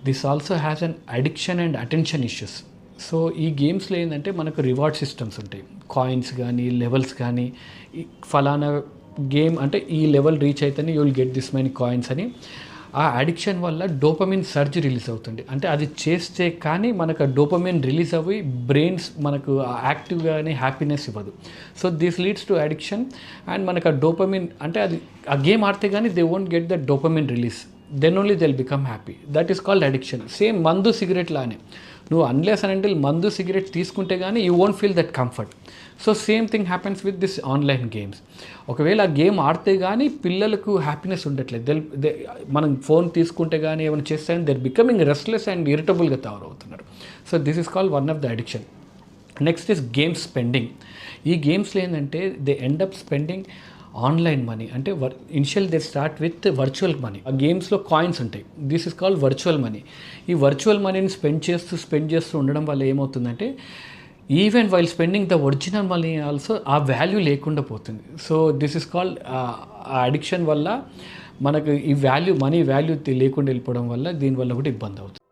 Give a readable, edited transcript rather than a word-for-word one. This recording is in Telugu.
This also has an addiction and attention issues. So ఈ గేమ్స్లో ఏంటంటే మనకు రివార్డ్ సిస్టమ్స్ ఉంటాయి, కాయిన్స్ కానీ లెవెల్స్ కానీ, ఫలానా గేమ్ అంటే ఈ లెవెల్ రీచ్ అయితేనే you will get this many coins అని. ఆ అడిక్షన్ వల్ల డోపమిన్ సర్జ్ రిలీజ్ అవుతుంది. అంటే అది చేస్తే కానీ మనకు ఆ డోపమిన్ రిలీజ్ అవ్వి బ్రెయిన్స్ మనకు యాక్టివ్గానే హ్యాపీనెస్ ఇవ్వదు. So this leads to addiction. And మనకు ఆ డోపమిన్ అంటే అది ఆ గేమ్ ఆడితే కానీ they won't get the dopamine release, then only they will become happy. That is called addiction. Same మందు సిగరెట్ లానే, నువ్వు అన్లెస్ అండ్ అంటిల్ మందు సిగరెట్ తీసుకుంటే కానీ you won't feel that comfort. So same thing happens with this online games. ఒకవేళ ఆ గేమ్ ఆడితే కానీ పిల్లలకు హ్యాపీనెస్ ఉండట్లేదు, మనం ఫోన్ తీసుకుంటే కానీ ఏమైనా చేస్తే కానీ they are becoming restless and ఇరిటబుల్గా తయారవుతున్నారు. So this is called one of the addiction. Next is game spending. ఈ గేమ్స్లో ఏంటంటే they end up spending online money. అంటే initial they start with virtual money. ఆ గేమ్స్లో కాయిన్స్ ఉంటాయి, this is called virtual money. ఈ వర్చువల్ మనీని స్పెండ్ చేస్తూ ఉండడం వల్ల ఏమవుతుందంటే even while spending the original money also ఆ వాల్యూ లేకుండా పోతుంది. సో దిస్ ఇస్ కాల్డ్ ఆ అడిక్షన్ వల్ల మనకు ఈ మనీ వాల్యూ లేకుండా వెళ్ళిపోవడం వల్ల దీనివల్ల కూడా ఇబ్బంది అవుతుంది.